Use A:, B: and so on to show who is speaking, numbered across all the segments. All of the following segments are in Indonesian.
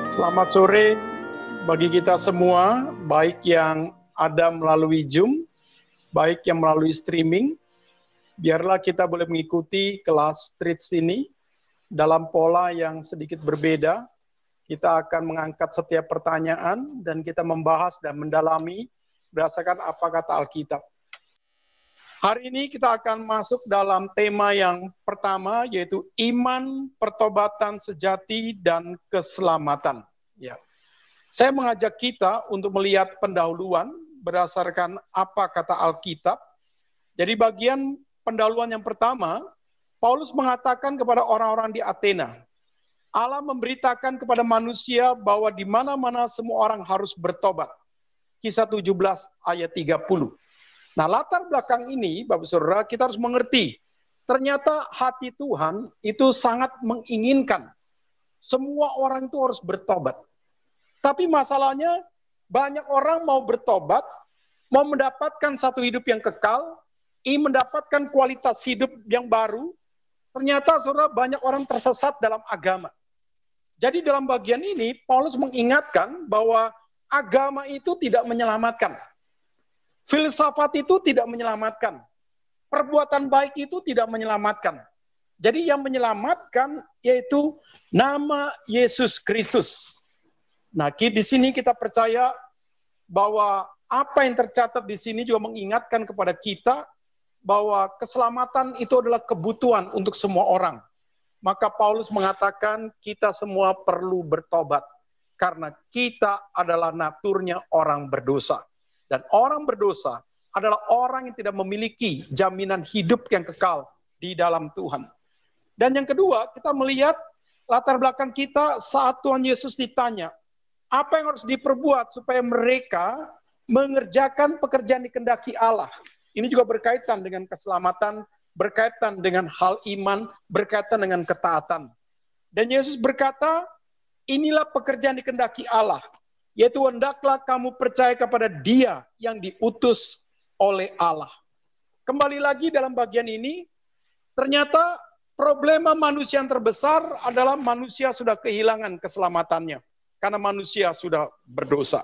A: Selamat sore bagi kita semua, baik yang ada melalui Zoom, baik yang melalui streaming. Biarlah kita boleh mengikuti kelas Streets ini dalam pola yang sedikit berbeda. Kita akan mengangkat setiap pertanyaan dan kita membahas dan mendalami berdasarkan apa kata Alkitab. Hari ini kita akan masuk dalam tema yang pertama, yaitu iman, pertobatan sejati, dan keselamatan. Ya. Saya mengajak kita untuk melihat pendahuluan berdasarkan apa kata Alkitab. Jadi bagian pendahuluan yang pertama, Paulus mengatakan kepada orang-orang di Athena, Allah memberitakan kepada manusia bahwa di mana-mana semua orang harus bertobat. Kisah 17 ayat 30. Nah, latar belakang ini, Bapak Saudara, kita harus mengerti. Ternyata hati Tuhan itu sangat menginginkan semua orang itu harus bertobat. Tapi masalahnya banyak orang mau bertobat, mau mendapatkan satu hidup yang kekal, ingin mendapatkan kualitas hidup yang baru. Ternyata saudara banyak orang tersesat dalam agama. Jadi dalam bagian ini Paulus mengingatkan bahwa agama itu tidak menyelamatkan. Filsafat itu tidak menyelamatkan. Perbuatan baik itu tidak menyelamatkan. Jadi yang menyelamatkan yaitu nama Yesus Kristus. Nah, di sini kita percaya bahwa apa yang tercatat di sini juga mengingatkan kepada kita bahwa keselamatan itu adalah kebutuhan untuk semua orang. Maka Paulus mengatakan kita semua perlu bertobat karena kita adalah naturnya orang berdosa. Dan orang berdosa adalah orang yang tidak memiliki jaminan hidup yang kekal di dalam Tuhan. Dan yang kedua, kita melihat latar belakang kita saat Tuhan Yesus ditanya, apa yang harus diperbuat supaya mereka mengerjakan pekerjaan dikehendaki Allah. Ini juga berkaitan dengan keselamatan, berkaitan dengan hal iman, berkaitan dengan ketaatan. Dan Yesus berkata, inilah pekerjaan dikehendaki Allah, yaitu hendaklah kamu percaya kepada Dia yang diutus oleh Allah. Kembali lagi dalam bagian ini, ternyata problema manusia yang terbesar adalah manusia sudah kehilangan keselamatannya. Karena manusia sudah berdosa.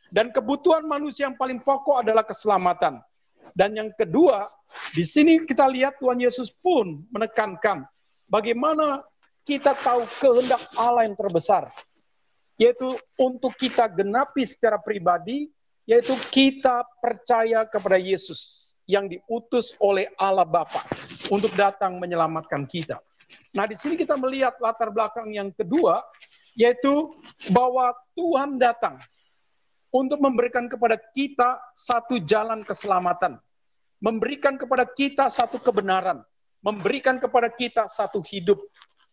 A: Dan kebutuhan manusia yang paling pokok adalah keselamatan. Dan yang kedua, di sini kita lihat Tuhan Yesus pun menekankan bagaimana kita tahu kehendak Allah yang terbesar. Yaitu untuk kita genapi secara pribadi, yaitu kita percaya kepada Yesus yang diutus oleh Allah Bapa untuk datang menyelamatkan kita. Nah, di sini kita melihat latar belakang yang kedua, yaitu bahwa Tuhan datang untuk memberikan kepada kita satu jalan keselamatan, memberikan kepada kita satu kebenaran, memberikan kepada kita satu hidup,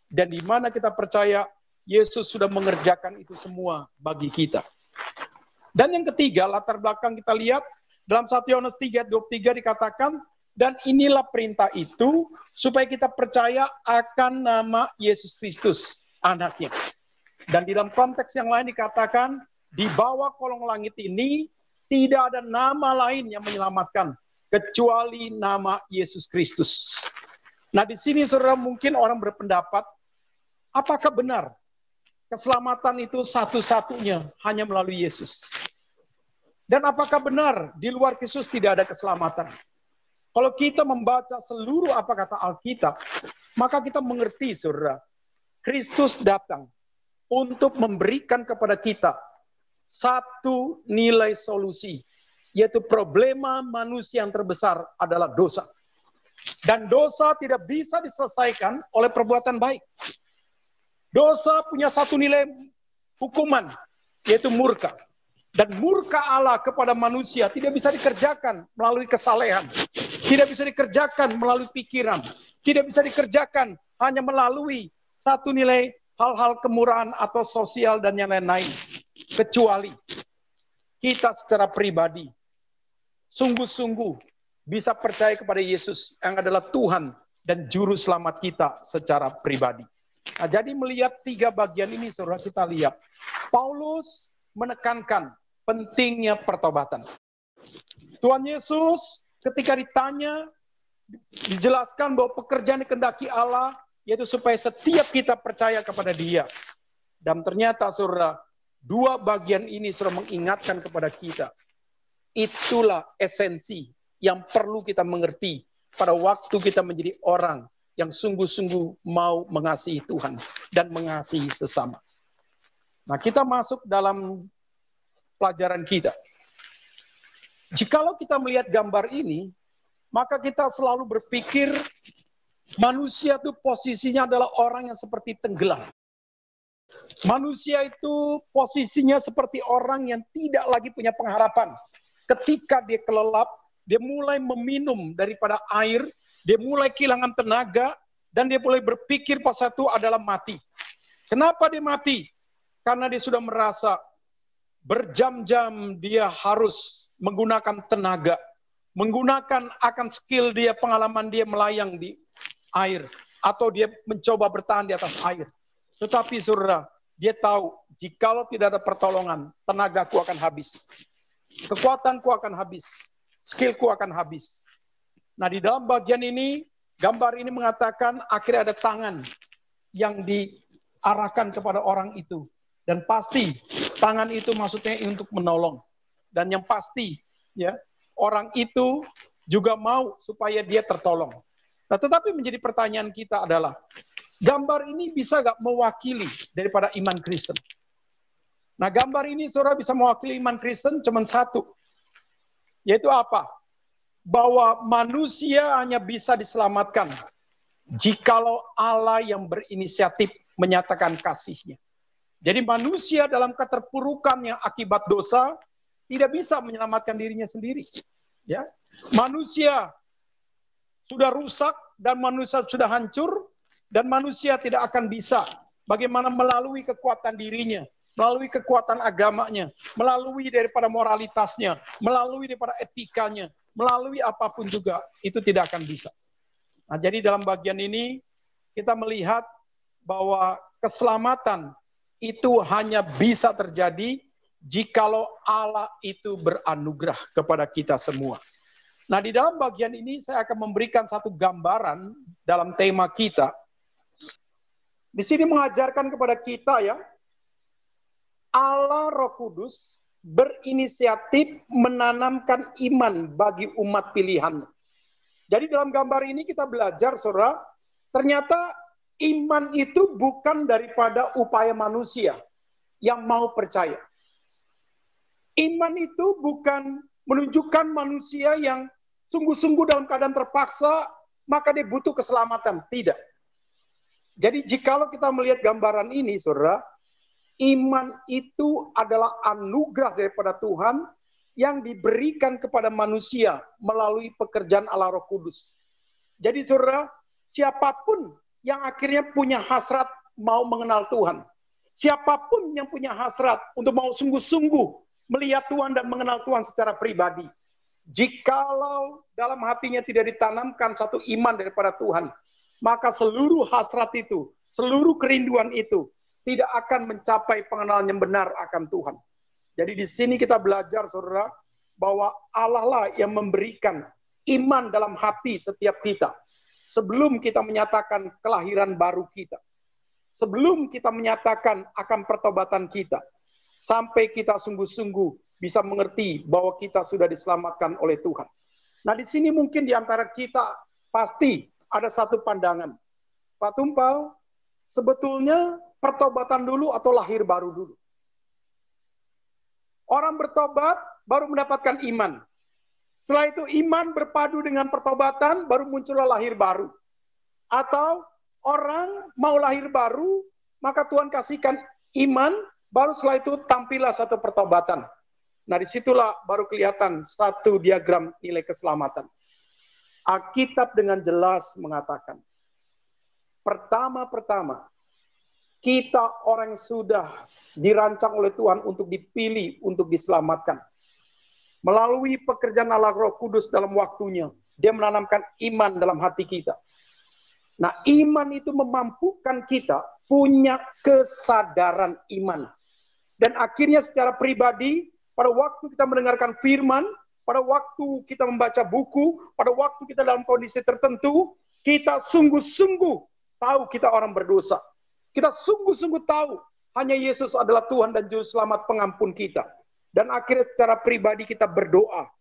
A: dan di mana kita percaya Yesus sudah mengerjakan itu semua bagi kita. Dan yang ketiga, latar belakang kita lihat dalam 1 Yohanes 3:23 dikatakan, dan inilah perintah itu supaya kita percaya akan nama Yesus Kristus, anaknya. Dan di dalam konteks yang lain dikatakan, di bawah kolong langit ini tidak ada nama lain yang menyelamatkan kecuali nama Yesus Kristus. Nah, di sini saudara mungkin orang berpendapat, apakah benar keselamatan itu satu-satunya hanya melalui Yesus? Dan apakah benar di luar Yesus tidak ada keselamatan? Kalau kita membaca seluruh apa kata Alkitab, maka kita mengerti saudara, Kristus datang untuk memberikan kepada kita satu nilai solusi, yaitu problema manusia yang terbesar adalah dosa. Dan dosa tidak bisa diselesaikan oleh perbuatan baik. Dosa punya satu nilai hukuman, yaitu murka. Dan murka Allah kepada manusia tidak bisa dikerjakan melalui kesalehan, tidak bisa dikerjakan melalui pikiran, tidak bisa dikerjakan hanya melalui satu nilai hal-hal kemurahan atau sosial dan yang lain-lain. Kecuali kita secara pribadi sungguh-sungguh bisa percaya kepada Yesus yang adalah Tuhan dan Juru Selamat kita secara pribadi. Nah, jadi melihat tiga bagian ini, saudara, kita lihat. Paulus menekankan pentingnya pertobatan. Tuhan Yesus ketika ditanya, dijelaskan bahwa pekerjaan dikehendaki Allah, yaitu supaya setiap kita percaya kepada Dia. Dan ternyata saudara, dua bagian ini sudah mengingatkan kepada kita. Itulah esensi yang perlu kita mengerti pada waktu kita menjadi orang yang sungguh-sungguh mau mengasihi Tuhan dan mengasihi sesama. Nah, kita masuk dalam pelajaran kita. Jikalau kita melihat gambar ini, maka kita selalu berpikir manusia itu posisinya adalah orang yang seperti tenggelam. Manusia itu posisinya seperti orang yang tidak lagi punya pengharapan. Ketika dia kelelap, dia mulai meminum daripada air, dia mulai kehilangan tenaga, dan dia mulai berpikir pas itu adalah mati. Kenapa dia mati? Karena dia sudah merasa berjam-jam dia harus menggunakan tenaga, menggunakan akan skill dia, pengalaman dia melayang di air, atau dia mencoba bertahan di atas air. Tetapi saudara, dia tahu, jikalau tidak ada pertolongan, tenagaku akan habis. Kekuatanku akan habis. Skillku akan habis. Nah, di dalam bagian ini, gambar ini mengatakan akhirnya ada tangan yang diarahkan kepada orang itu. Dan pasti, tangan itu maksudnya untuk menolong. Dan yang pasti, ya, orang itu juga mau supaya dia tertolong. Nah, tetapi menjadi pertanyaan kita adalah, gambar ini bisa nggak mewakili daripada iman Kristen? Nah, gambar ini saudara bisa mewakili iman Kristen cuma satu, yaitu apa? Bahwa manusia hanya bisa diselamatkan jikalau Allah yang berinisiatif menyatakan kasih-Nya. Jadi manusia dalam keterpurukan yang akibat dosa tidak bisa menyelamatkan dirinya sendiri. Ya, manusia sudah rusak dan manusia sudah hancur, dan manusia tidak akan bisa bagaimana melalui kekuatan dirinya, melalui kekuatan agamanya, melalui daripada moralitasnya, melalui daripada etikanya, melalui apapun juga, itu tidak akan bisa. Nah, jadi dalam bagian ini kita melihat bahwa keselamatan itu hanya bisa terjadi jikalau Allah itu beranugerah kepada kita semua. Nah, di dalam bagian ini saya akan memberikan satu gambaran dalam tema kita. Di sini mengajarkan kepada kita, ya, Allah Roh Kudus berinisiatif menanamkan iman bagi umat pilihan. Jadi dalam gambar ini kita belajar, saudara, ternyata iman itu bukan daripada upaya manusia yang mau percaya. Iman itu bukan menunjukkan manusia yang sungguh-sungguh dalam keadaan terpaksa, maka dia butuh keselamatan. Tidak. Jadi jikalau kita melihat gambaran ini, saudara, iman itu adalah anugerah daripada Tuhan yang diberikan kepada manusia melalui pekerjaan Allah Roh Kudus. Jadi saudara, siapapun yang akhirnya punya hasrat mau mengenal Tuhan, siapapun yang punya hasrat untuk mau sungguh-sungguh melihat Tuhan dan mengenal Tuhan secara pribadi, jikalau dalam hatinya tidak ditanamkan satu iman daripada Tuhan, maka seluruh hasrat itu, seluruh kerinduan itu tidak akan mencapai pengenalan yang benar akan Tuhan. Jadi di sini kita belajar, saudara, bahwa Allah lah yang memberikan iman dalam hati setiap kita. Sebelum kita menyatakan kelahiran baru kita. Sebelum kita menyatakan akan pertobatan kita. Sampai kita sungguh-sungguh bisa mengerti bahwa kita sudah diselamatkan oleh Tuhan. Nah, di sini mungkin di antara kita pasti ada satu pandangan. Pak Tumpal, sebetulnya pertobatan dulu atau lahir baru dulu? Orang bertobat baru mendapatkan iman. Setelah itu iman berpadu dengan pertobatan baru muncullah lahir baru. Atau orang mau lahir baru, maka Tuhan kasihkan iman, baru setelah itu tampillah satu pertobatan. Nah, disitulah baru kelihatan satu diagram nilai keselamatan. Alkitab dengan jelas mengatakan, pertama-pertama, kita orang yang sudah dirancang oleh Tuhan untuk dipilih, untuk diselamatkan. Melalui pekerjaan Allah Roh Kudus dalam waktunya, dia menanamkan iman dalam hati kita. Nah, iman itu memampukan kita punya kesadaran iman. Dan akhirnya secara pribadi, pada waktu kita mendengarkan firman, pada waktu kita membaca buku, pada waktu kita dalam kondisi tertentu, kita sungguh-sungguh tahu kita orang berdosa. Kita sungguh-sungguh tahu Hanya Yesus adalah Tuhan dan Juru Selamat pengampun kita. Dan akhirnya secara pribadi kita berdoa,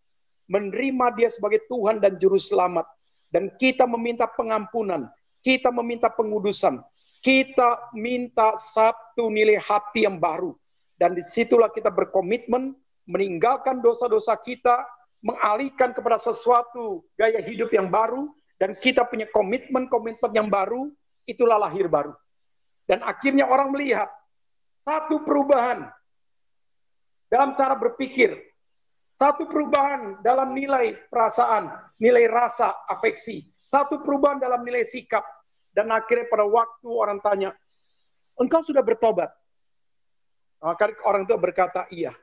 A: menerima Dia sebagai Tuhan dan Juru Selamat. Dan kita meminta pengampunan, kita meminta pengudusan, kita minta satu nilai hati yang baru. Dan disitulah kita berkomitmen meninggalkan dosa-dosa kita, mengalihkan kepada sesuatu gaya hidup yang baru, dan kita punya komitmen-komitmen yang baru, itulah lahir baru. Dan akhirnya orang melihat satu perubahan dalam cara berpikir, satu perubahan dalam nilai perasaan, nilai rasa, afeksi, satu perubahan dalam nilai sikap, dan akhirnya pada waktu orang tanya, engkau sudah bertobat? Maka orang itu berkata, iya.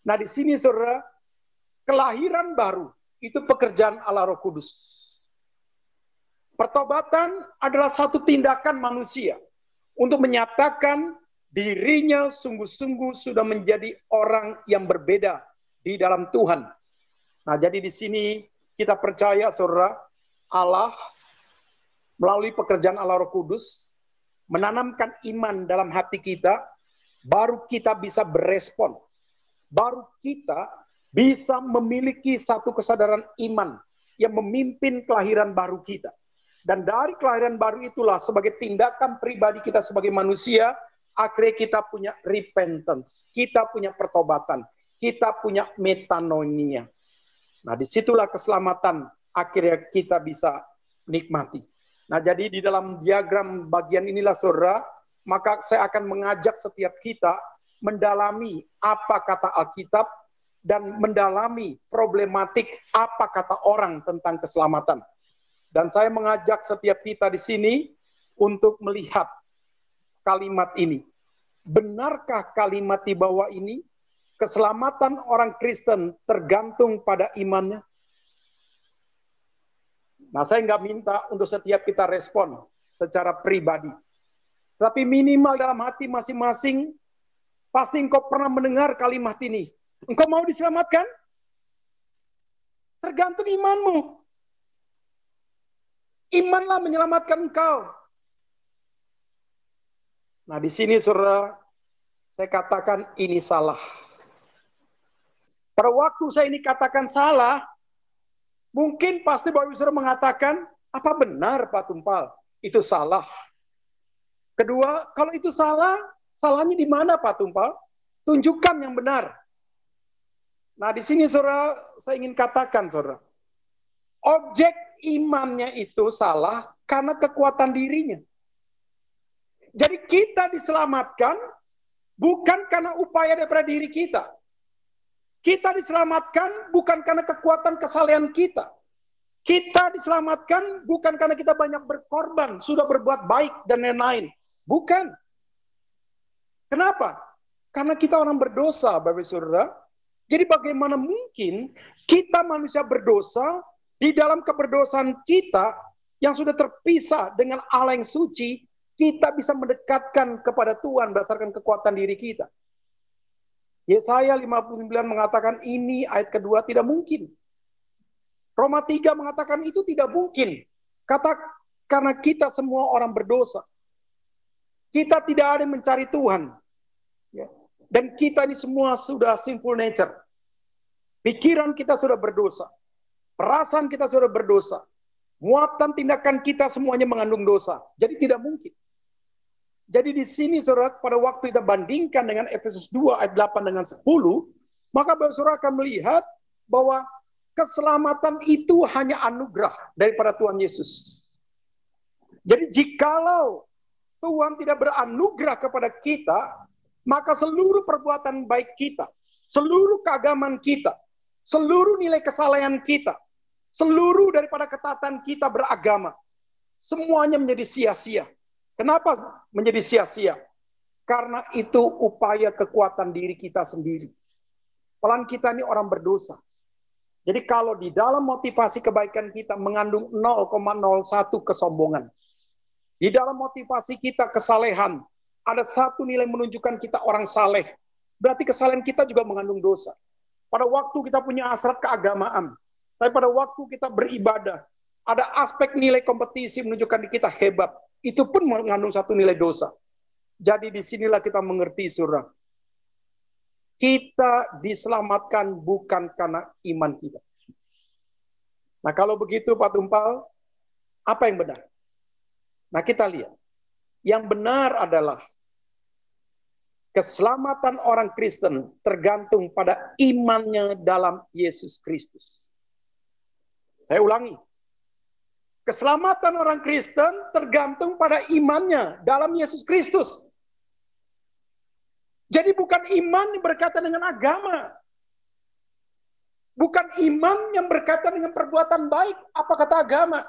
A: Nah di sini saudara, kelahiran baru itu pekerjaan Allah Roh Kudus. Pertobatan adalah satu tindakan manusia untuk menyatakan dirinya sungguh-sungguh sudah menjadi orang yang berbeda di dalam Tuhan. Nah, jadi di sini kita percaya, saudara, Allah melalui pekerjaan Allah Roh Kudus menanamkan iman dalam hati kita, baru kita bisa berespon. Baru kita bisa memiliki satu kesadaran iman yang memimpin kelahiran baru kita. Dan dari kelahiran baru itulah sebagai tindakan pribadi kita sebagai manusia, akhirnya kita punya repentance, kita punya pertobatan, kita punya metanoia. Nah disitulah keselamatan akhirnya kita bisa nikmati. Nah jadi di dalam diagram bagian inilah saudara, maka saya akan mengajak setiap kita mendalami apa kata Alkitab dan mendalami problematik apa kata orang tentang keselamatan. Dan saya mengajak setiap kita di sini untuk melihat kalimat ini. Benarkah kalimat di bawah ini? Keselamatan orang Kristen tergantung pada imannya. Nah, saya nggak minta untuk setiap kita respon secara pribadi. Tapi minimal dalam hati masing-masing, pasti engkau pernah mendengar kalimat ini. Engkau mau diselamatkan? Tergantung imanmu. Imanlah menyelamatkan engkau. Nah, di sini saudara, saya katakan ini salah. Pada waktu saya ini katakan salah, mungkin pasti Bapak Ibu Saudara mengatakan, apa benar Pak Tumpal? Itu salah. Kedua, kalau itu salah, salahnya di mana Pak Tumpal? Tunjukkan yang benar. Nah, di sini saudara, saya ingin katakan saudara, objek imannya itu salah karena kekuatan dirinya. Jadi kita diselamatkan bukan karena upaya daripada diri kita. Kita diselamatkan bukan karena kekuatan kesalehan kita. Kita diselamatkan bukan karena kita banyak berkorban, sudah berbuat baik dan lain-lain. Bukan. Kenapa? Karena kita orang berdosa, Bapak Saudara. Jadi bagaimana mungkin kita manusia berdosa, di dalam keberdosaan kita yang sudah terpisah dengan Allah yang suci, kita bisa mendekatkan kepada Tuhan berdasarkan kekuatan diri kita. Yesaya 59 mengatakan ini ayat kedua tidak mungkin. Roma 3 mengatakan itu tidak mungkin. Karena kita semua orang berdosa. Kita tidak ada yang mencari Tuhan. Dan kita ini semua sudah sinful nature. Pikiran kita sudah berdosa. Perasaan kita sudah berdosa. Muatan tindakan kita semuanya mengandung dosa. Jadi tidak mungkin. Jadi di sini saudara, pada waktu kita bandingkan dengan Efesus 2 ayat 8 dengan 10, maka saudara akan melihat bahwa keselamatan itu hanya anugerah daripada Tuhan Yesus. Jadi jikalau Tuhan tidak beranugerah kepada kita, maka seluruh perbuatan baik kita, seluruh keagamaan kita, seluruh nilai kesalehan kita, seluruh daripada ketaatan kita beragama, semuanya menjadi sia-sia. Kenapa menjadi sia-sia? Karena itu upaya kekuatan diri kita sendiri. Pelan kita ini orang berdosa. Jadi kalau di dalam motivasi kebaikan kita mengandung 0,01 kesombongan. Di dalam motivasi kita kesalehan, ada satu nilai menunjukkan kita orang saleh. Berarti kesalehan kita juga mengandung dosa. Pada waktu kita punya hasrat keagamaan, tapi pada waktu kita beribadah, ada aspek nilai kompetisi menunjukkan kita hebat. Itu pun mengandung satu nilai dosa. Jadi disinilah kita mengerti, saudara. Kita diselamatkan bukan karena iman kita. Nah kalau begitu Pak Tumpal, apa yang benar? Nah kita lihat. Yang benar adalah keselamatan orang Kristen tergantung pada imannya dalam Yesus Kristus. Saya ulangi. Keselamatan orang Kristen tergantung pada imannya dalam Yesus Kristus. Jadi bukan iman yang berkaitan dengan agama. Bukan iman yang berkaitan dengan perbuatan baik, apa kata agama.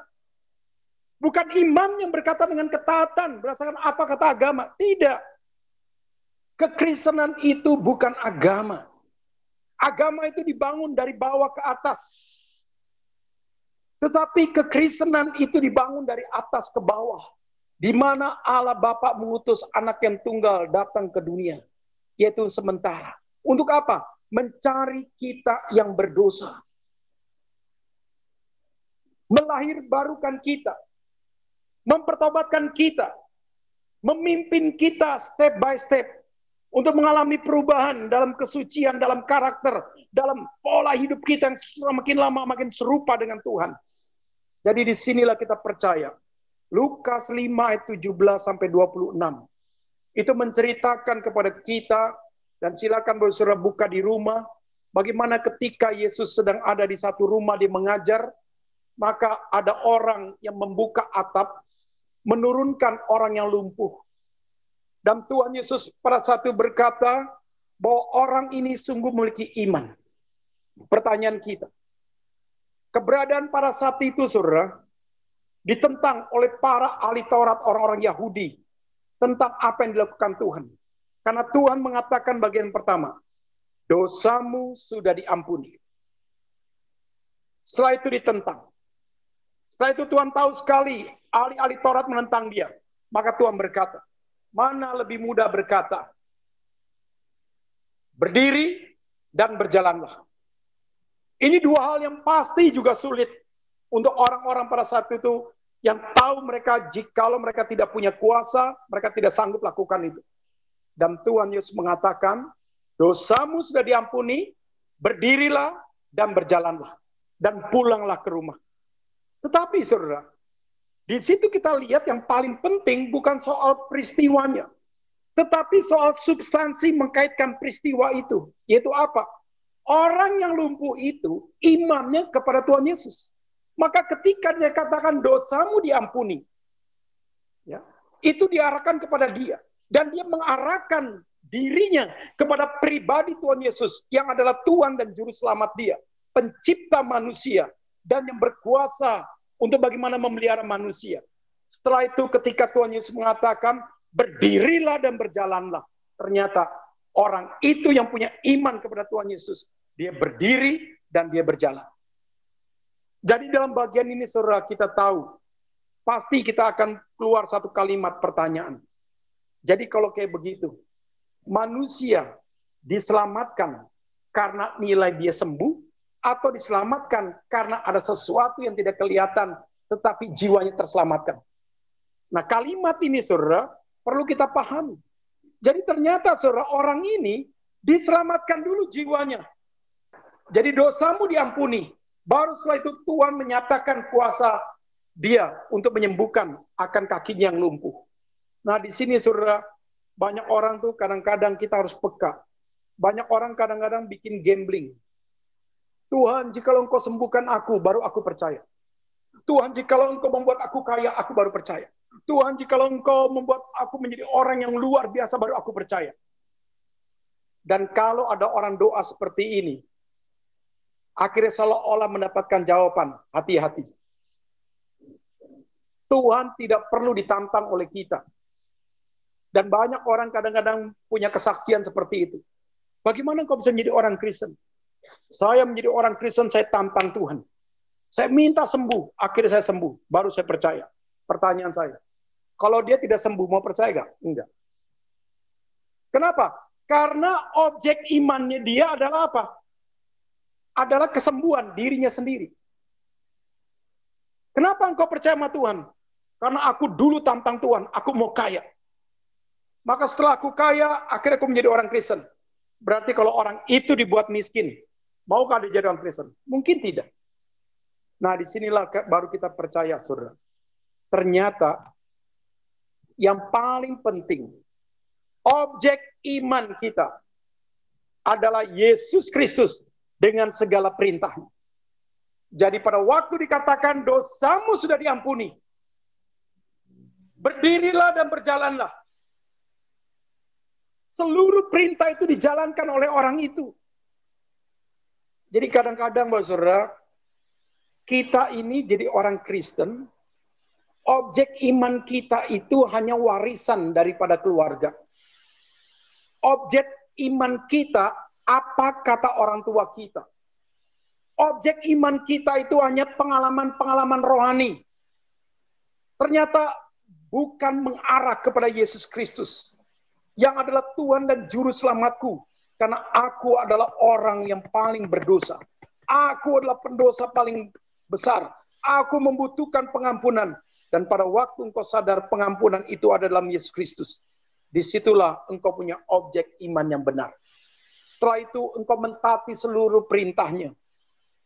A: Bukan iman yang berkaitan dengan ketaatan, berdasarkan apa kata agama. Tidak. Kekristenan itu bukan agama. Agama itu dibangun dari bawah ke atas. Tetapi kekristenan itu dibangun dari atas ke bawah. Di mana Allah Bapa mengutus anak yang tunggal datang ke dunia. Yaitu sementara. Untuk apa? Mencari kita yang berdosa. Melahirbarukan kita. Mempertobatkan kita. Memimpin kita step by step. Untuk mengalami perubahan dalam kesucian, dalam karakter, dalam pola hidup kita yang semakin lama makin serupa dengan Tuhan. Jadi disinilah kita percaya. Lukas 5 ayat 17-26. Itu menceritakan kepada kita, dan silakan saudara buka di rumah, bagaimana ketika Yesus sedang ada di satu rumah dia mengajar, maka ada orang yang membuka atap, menurunkan orang yang lumpuh. Dan Tuhan Yesus pada saat itu berkata, bahwa orang ini sungguh memiliki iman. Pertanyaan kita, keberadaan pada saat itu, saudara, ditentang oleh para ahli Taurat orang-orang Yahudi tentang apa yang dilakukan Tuhan. Karena Tuhan mengatakan bagian pertama, dosamu sudah diampuni. Setelah itu ditentang. Setelah itu Tuhan tahu sekali ahli-ahli Taurat menentang dia. Maka Tuhan berkata, mana lebih mudah berkata, berdiri dan berjalanlah. Ini dua hal yang pasti juga sulit untuk orang-orang pada saat itu yang tahu mereka jikalau mereka tidak punya kuasa, mereka tidak sanggup lakukan itu. Dan Tuhan Yesus mengatakan, dosamu sudah diampuni, berdirilah dan berjalanlah. Dan pulanglah ke rumah. Tetapi saudara, di situ kita lihat yang paling penting bukan soal peristiwanya. Tetapi soal substansi mengkaitkan peristiwa itu. Yaitu apa? Orang yang lumpuh itu imannya kepada Tuhan Yesus. Maka ketika dia katakan dosamu diampuni, ya, itu diarahkan kepada dia. Dan dia mengarahkan dirinya kepada pribadi Tuhan Yesus yang adalah Tuhan dan Juru Selamat dia. Pencipta manusia dan yang berkuasa untuk bagaimana memelihara manusia. Setelah itu ketika Tuhan Yesus mengatakan, berdirilah dan berjalanlah. Ternyata orang itu yang punya iman kepada Tuhan Yesus. Dia berdiri dan dia berjalan. Jadi dalam bagian ini saudara kita tahu, pasti kita akan keluar satu kalimat pertanyaan. Jadi kalau kayak begitu, manusia diselamatkan karena nilai dia sembuh, atau diselamatkan karena ada sesuatu yang tidak kelihatan, tetapi jiwanya terselamatkan. Nah kalimat ini saudara, perlu kita pahami. Jadi ternyata saudara, orang ini diselamatkan dulu jiwanya. Jadi dosamu diampuni. Baru setelah itu Tuhan menyatakan kuasa dia untuk menyembuhkan akan kakinya yang lumpuh. Nah di sini saudara, banyak orang tuh kadang-kadang kita harus peka. Banyak orang kadang-kadang bikin gambling. Tuhan, jikalau engkau sembuhkan aku, baru aku percaya. Tuhan, jikalau engkau membuat aku kaya, aku baru percaya. Tuhan, jikalau engkau membuat aku menjadi orang yang luar biasa, baru aku percaya. Dan kalau ada orang doa seperti ini, akhirnya seolah-olah mendapatkan jawaban, hati-hati. Tuhan tidak perlu ditantang oleh kita. Dan banyak orang kadang-kadang punya kesaksian seperti itu. Bagaimana engkau bisa menjadi orang Kristen? Saya menjadi orang Kristen, saya tantang Tuhan. Saya minta sembuh, akhirnya saya sembuh, baru saya percaya. Pertanyaan saya, kalau dia tidak sembuh, mau percaya gak? Enggak. Kenapa? Karena objek imannya dia adalah apa? Adalah kesembuhan dirinya sendiri. Kenapa engkau percaya sama Tuhan? Karena aku dulu tantang Tuhan, aku mau kaya. Maka setelah aku kaya, akhirnya aku menjadi orang Kristen. Berarti kalau orang itu dibuat miskin, maukah dia jadi orang Kristen? Mungkin tidak. Nah, disinilah baru kita percaya, saudara. Ternyata yang paling penting, objek iman kita adalah Yesus Kristus dengan segala perintahnya. Jadi pada waktu dikatakan dosamu sudah diampuni, berdirilah dan berjalanlah. Seluruh perintah itu dijalankan oleh orang itu. Jadi kadang-kadang, saudara, kita ini jadi orang Kristen, objek iman kita itu hanya warisan daripada keluarga. Objek iman kita, apa kata orang tua kita. Objek iman kita itu hanya pengalaman-pengalaman rohani. Ternyata bukan mengarah kepada Yesus Kristus, yang adalah Tuhan dan Juru Selamatku. Karena aku adalah orang yang paling berdosa. Aku adalah pendosa paling besar. Aku membutuhkan pengampunan. Dan pada waktu engkau sadar pengampunan itu ada dalam Yesus Kristus, disitulah engkau punya objek iman yang benar. Setelah itu engkau mentaati seluruh perintahnya.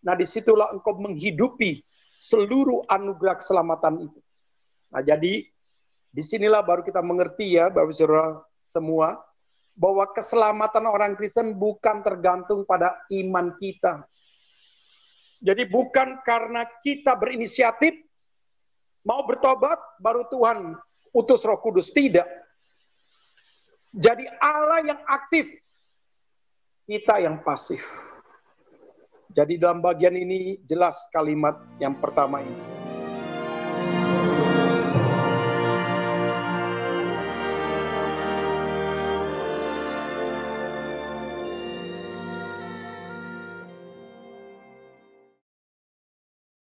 A: Nah, disitulah engkau menghidupi seluruh anugerah keselamatan itu. Nah, jadi disinilah baru kita mengerti ya, Bapak Saudara semua, bahwa keselamatan orang Kristen bukan tergantung pada iman kita. Jadi bukan karena kita berinisiatif, mau bertobat, baru Tuhan utus Roh Kudus. Tidak. Jadi Allah yang aktif, kita yang pasif. Jadi dalam bagian ini jelas kalimat yang pertama ini.